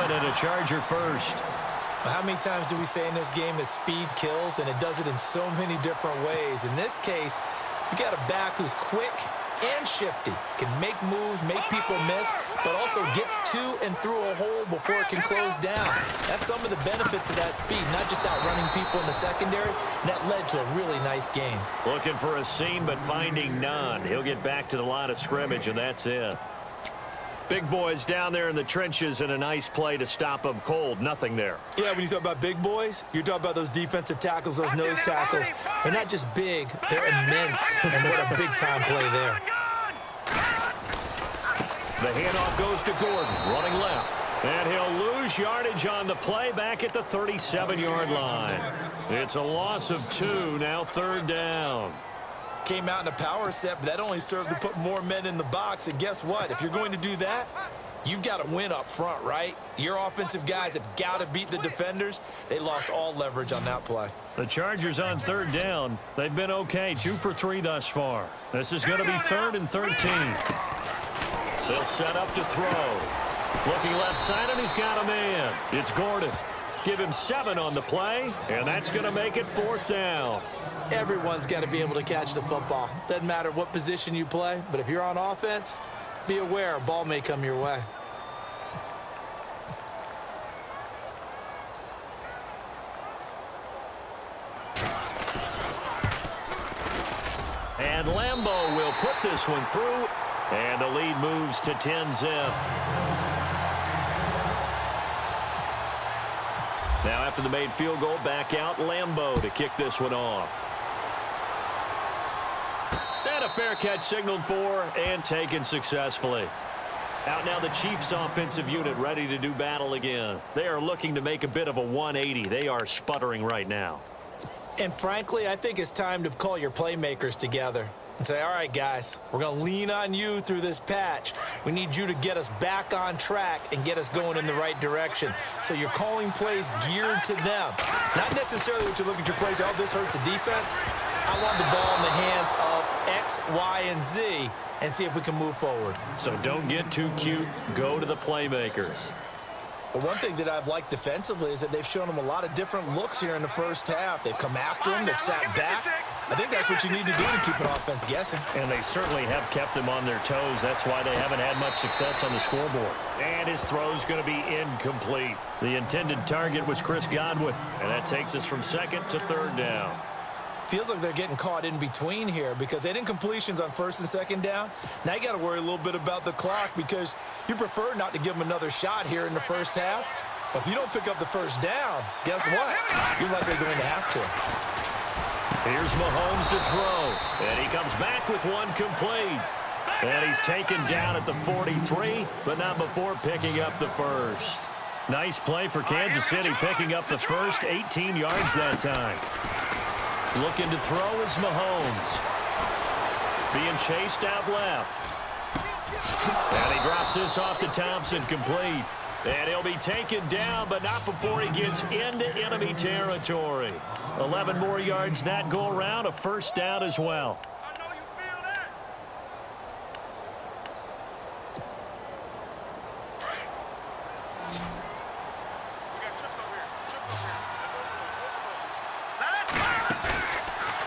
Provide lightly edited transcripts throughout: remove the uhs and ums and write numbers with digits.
movement and a Charger first. How many times do we say in this game that speed kills, and it does it in so many different ways? In this case, you got a back who's quick and shifty, can make moves, make people miss, but also gets to and through a hole before it can close down. That's some of the benefits of that speed, not just outrunning people in the secondary. And that led to a really nice game. Looking for a seam, but finding none. He'll get back to the line of scrimmage, and that's it. Big boys down there in the trenches, and a nice play to stop them cold. Nothing there. Yeah, when you talk about big boys, you're talking about those defensive tackles, those nose tackles. They're not just big, they're immense. And what a big-time play there. The handoff goes to Gordon, running left. And he'll lose yardage on the play back at the 37-yard line. It's a loss of 2, now 3rd down. Came out in a power set, but that only served to put more men in the box. And guess what? If you're going to do that, you've got to win up front, right? Your offensive guys have got to beat the defenders. They lost all leverage on that play. The Chargers on 3rd down. They've been okay, 2 for 3 thus far. This is going to be 3rd and 13. They'll set up to throw. Looking left side, and he's got a man. It's Gordon. Give him 7 on the play, and that's going to make it 4th down. Everyone's got to be able to catch the football. Doesn't matter what position you play, but if you're on offense, be aware a ball may come your way. And Lambeau will put this one through, and the lead moves to 10-zip. Now after the made field goal, back out Lambeau to kick this one off. And a fair catch signaled for and taken successfully. Out now the Chiefs offensive unit ready to do battle again. They are looking to make a bit of a 180. They are sputtering right now. And frankly, I think it's time to call your playmakers together and say, all right, guys, we're going to lean on you through this patch. We need you to get us back on track and get us going in the right direction. So you're calling plays geared to them. Not necessarily that you look at your plays, oh, this hurts the defense. I want the ball in the hands of X, Y, and Z and see if we can move forward. So don't get too cute. Go to the playmakers. Well, one thing that I've liked defensively is that they've shown them a lot of different looks here in the first half. They've come after him. They've sat back. I think that's what you need to do to keep an offense guessing. And they certainly have kept them on their toes. That's why they haven't had much success on the scoreboard. And his throw's going to be incomplete. The intended target was Chris Godwin. And that takes us from 2nd to 3rd down. Feels like they're getting caught in between here because they didn't completions on 1st and 2nd down. Now you got to worry a little bit about the clock because you prefer not to give them another shot here in the first half. But if you don't pick up the 1st down, guess what? You're likely going to have to. Here's Mahomes to throw. And he comes back with one complete. And he's taken down at the 43, but not before picking up the 1st. Nice play for Kansas City, picking up the 1st, 18 yards that time. Looking to throw is Mahomes. Being chased out left. And he drops this off to Thompson, complete. And he'll be taken down, but not before he gets into enemy territory. 11 more yards that go around, a 1st down as well.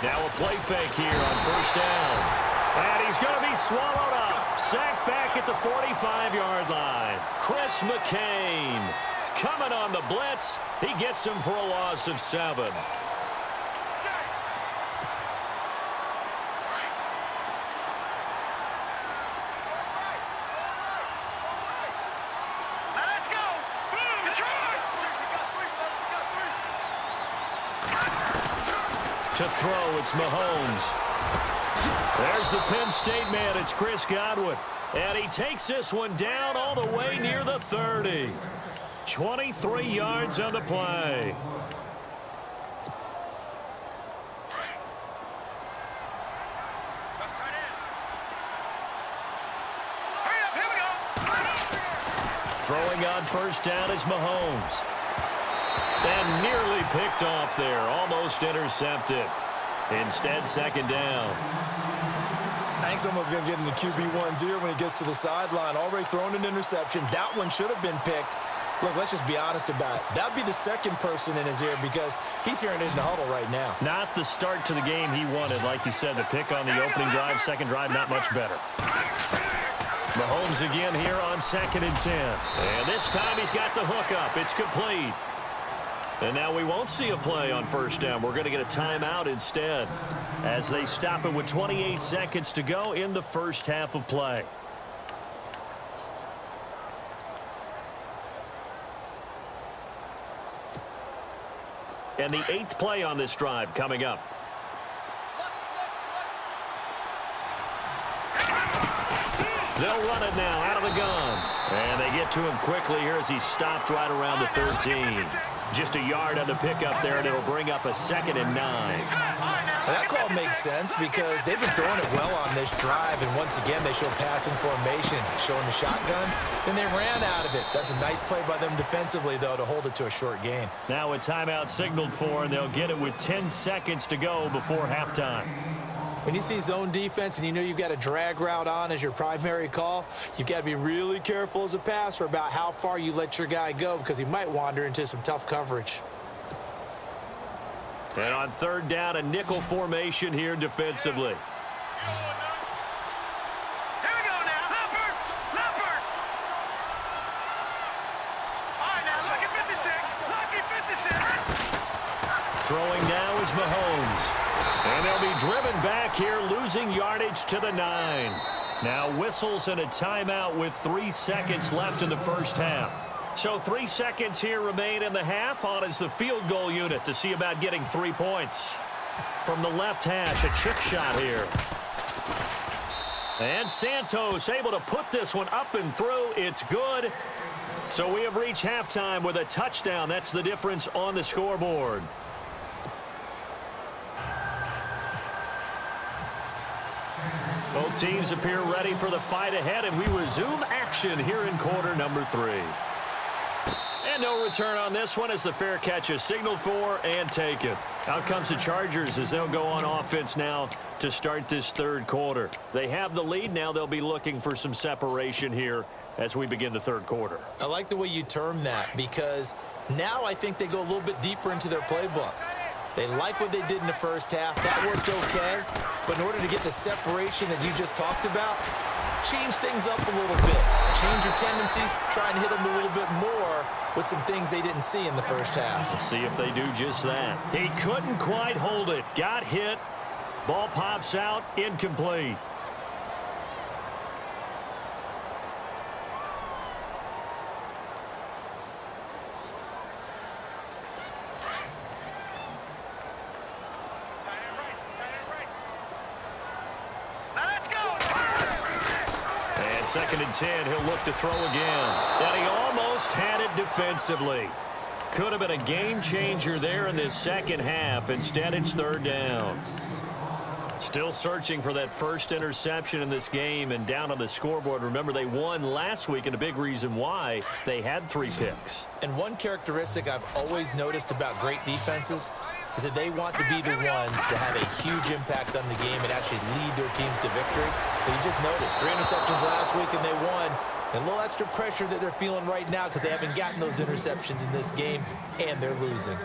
Now a play fake here on 1st down. And he's going to be swallowed up. Sacked back at the 45-yard line. Chris McCain coming on the blitz. He gets him for a loss of 7. To throw, it's Mahomes. There's the Penn State man. It's Chris Godwin. And he takes this one down all the way near the 30. 23 yards on the play. Throwing on 1st down is Mahomes. And nearly picked off there. Almost intercepted. Instead, 2nd down. I think someone's going to get into QB1-0 when he gets to the sideline. Already thrown an interception. That one should have been picked. Look, let's just be honest about it. That would be the second person in his ear because he's hearing it in the huddle right now. Not the start to the game he wanted. Like you said, the pick on the opening drive, second drive, not much better. Mahomes again here on 2nd and 10. And this time he's got the hook up. It's complete. And now we won't see a play on first down. We're going to get a timeout instead as they stop it with 28 seconds to go in the first half of play. And the 8th play on this drive coming up. They'll run it now out of the gun. And they get to him quickly here as he stopped right around the 13. Just a yard on the pickup there, and it'll bring up a 2nd and 9. Well, that call makes sense because they've been throwing it well on this drive, and once again they show passing formation, showing the shotgun. Then they ran out of it. That's a nice play by them defensively, though, to hold it to a short gain. Now a timeout signaled for, and they'll get it with 10 seconds to go before halftime. When you see zone defense and you know you've got a drag route on as your primary call, you've got to be really careful as a passer about how far you let your guy go because he might wander into some tough coverage. And on 3rd down, a nickel formation here defensively. Throwing now is Mahomes. And they'll be driven back here, losing yardage to the 9. Now whistles and a timeout with 3 seconds left in the first half. So 3 seconds here remain in the half. On is the field goal unit to see about getting 3 points. From the left hash, a chip shot here. And Santos able to put this one up and through. It's good. So we have reached halftime with a touchdown. That's the difference on the scoreboard. Both teams appear ready for the fight ahead, and we resume action here in quarter number 3. And no return on this one as the fair catch is signaled for and taken. Out comes the Chargers as they'll go on offense now to start this 3rd quarter. They have the lead. Now they'll be looking for some separation here as we begin the 3rd quarter. I like the way you term that because now I think they go a little bit deeper into their playbook. They like what they did in the first half. That worked okay. But in order to get the separation that you just talked about, change things up a little bit. Change your tendencies. Try and hit them a little bit more with some things they didn't see in the first half. Let's see if they do just that. He couldn't quite hold it. Got hit. Ball pops out. Incomplete. Second and 10, he'll look to throw again. And he almost had it defensively. Could have been a game changer there in this second half. Instead, it's 3rd down. Still searching for that first interception in this game and down on the scoreboard. Remember, they won last week, and a big reason why they had 3 picks. And one characteristic I've always noticed about great defenses is that they want to be the ones that have a huge impact on the game and actually lead their teams to victory. So you just noted 3 interceptions last week and they won. And a little extra pressure that they're feeling right now because they haven't gotten those interceptions in this game and they're losing.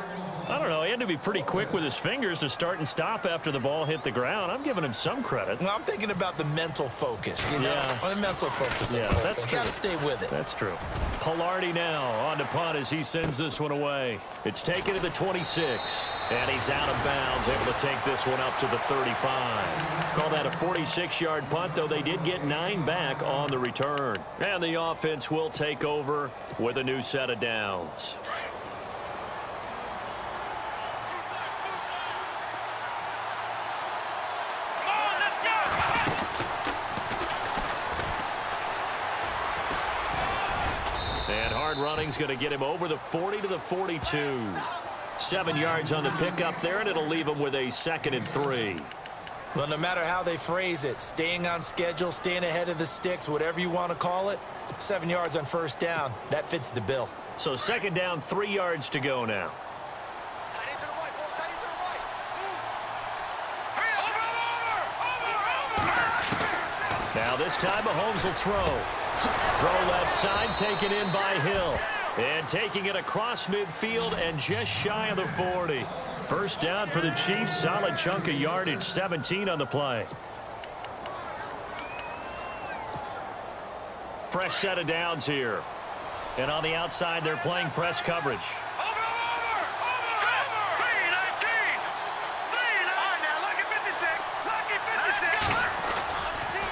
I don't know. He had to be pretty quick with his fingers to start and stop after the ball hit the ground. I'm giving him some credit. Well, I'm thinking about the mental focus, you know? Yeah. The mental focus. Yeah, that's true. Got to stay with it. That's true. Pilardi now on to punt as he sends this one away. It's taken to the 26, and he's out of bounds, able to take this one up to the 35. Call that a 46-yard punt, though they did get 9 back on the return. And the offense will take over with a new set of downs. And hard running's going to get him over the 40 to the 42. 7 yards on the pickup there, and it'll leave him with a 2nd and 3. Well, no matter how they phrase it, staying on schedule, staying ahead of the sticks, whatever you want to call it, 7 yards on first down, that fits the bill. So 2nd down, 3 yards to go now. Now this time Mahomes will throw. Throw left side, taken in by Hill. And taking it across midfield and just shy of the 40. First down for the Chiefs. Solid chunk of yardage. 17 on the play. Fresh set of downs here. And on the outside, they're playing press coverage.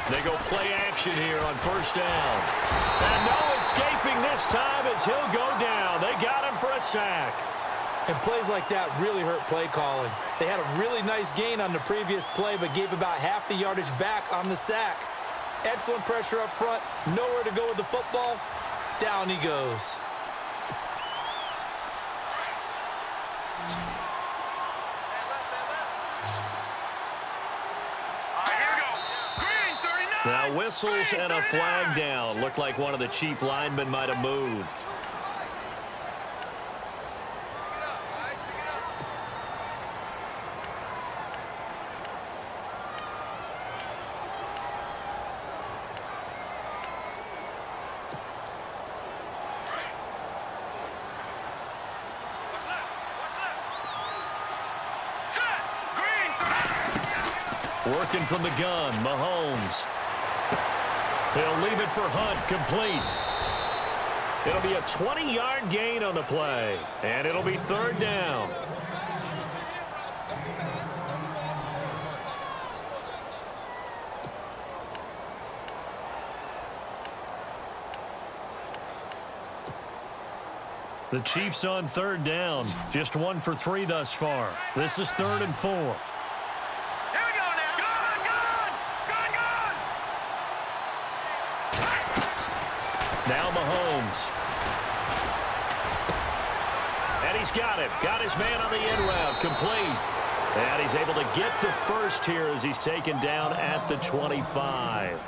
They go play action here on first down. And no escaping this time as he'll go down. They got him for a sack. And plays like that really hurt play calling. They had a really nice gain on the previous play, but gave about half the yardage back on the sack. Excellent pressure up front. Nowhere to go with the football. Down he goes. Now whistles and a flag down. Looked like one of the Chief linemen might have moved. Working from the gun, Mahomes. He'll leave it for Hunt, complete. It'll be a 20-yard gain on the play, and it'll be third down. The Chiefs on third down, just 1 for 3 thus far. This is 3rd and 4. Now Mahomes. And he's got it. Got his man on the end route. Complete. And he's able to get the first here as he's taken down at the 25.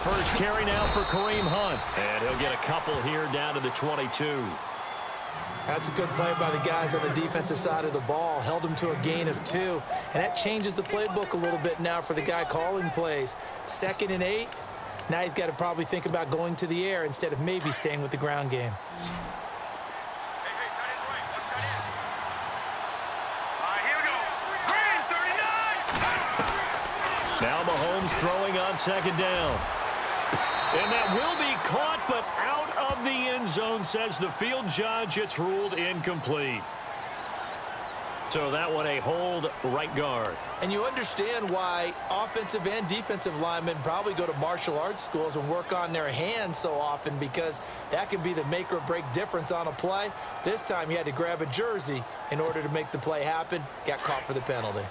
First carry now for Kareem Hunt. And he'll get a couple here down to the 22. That's a good play by the guys on the defensive side of the ball. Held him to a gain of 2. And that changes the playbook a little bit now for the guy calling plays. 2nd and 8. Now he's got to probably think about going to the air instead of maybe staying with the ground game. Now Mahomes throwing on 2nd down. And that will be caught, but out of the end zone, says the field judge. It's ruled incomplete. So that one a hold, right guard. And you understand why offensive and defensive linemen probably go to martial arts schools and work on their hands so often, because that can be the make or break difference on a play. This time he had to grab a jersey in order to make the play happen. Got caught for the penalty.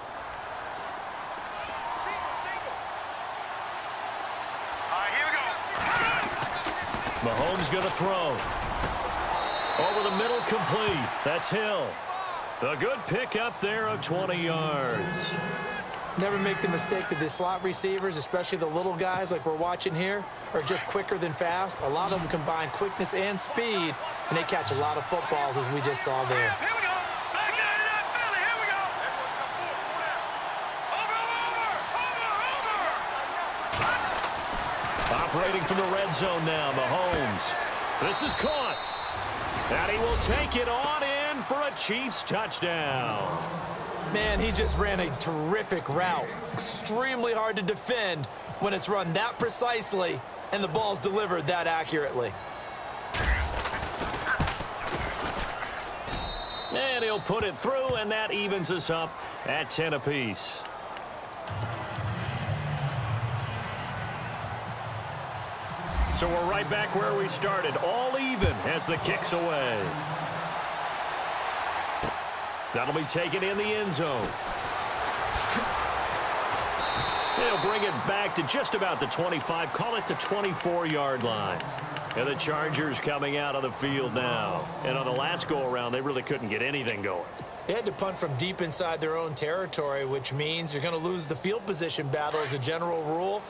Mahomes going to throw. Over the middle, complete. That's Hill. A good pick up there of 20 yards. Never make the mistake that the slot receivers, especially the little guys like we're watching here, are just quicker than fast. A lot of them combine quickness and speed, and they catch a lot of footballs, as we just saw there. Operating from the red zone now, Mahomes. This is caught. And he will take it on in for a Chiefs touchdown. Man, he just ran a terrific route. Extremely hard to defend when it's run that precisely and the ball's delivered that accurately. And he'll put it through, and that evens us up at 10 apiece. So we're right back where we started, all even as the kick's away. That'll be taken in the end zone. They'll bring it back to just about the 25, call it the 24-yard line. And the Chargers coming out of the field now. And on the last go-around, they really couldn't get anything going. They had to punt from deep inside their own territory, which means you're going to lose the field position battle as a general rule.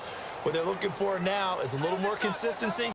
What they're looking for now is a little more consistency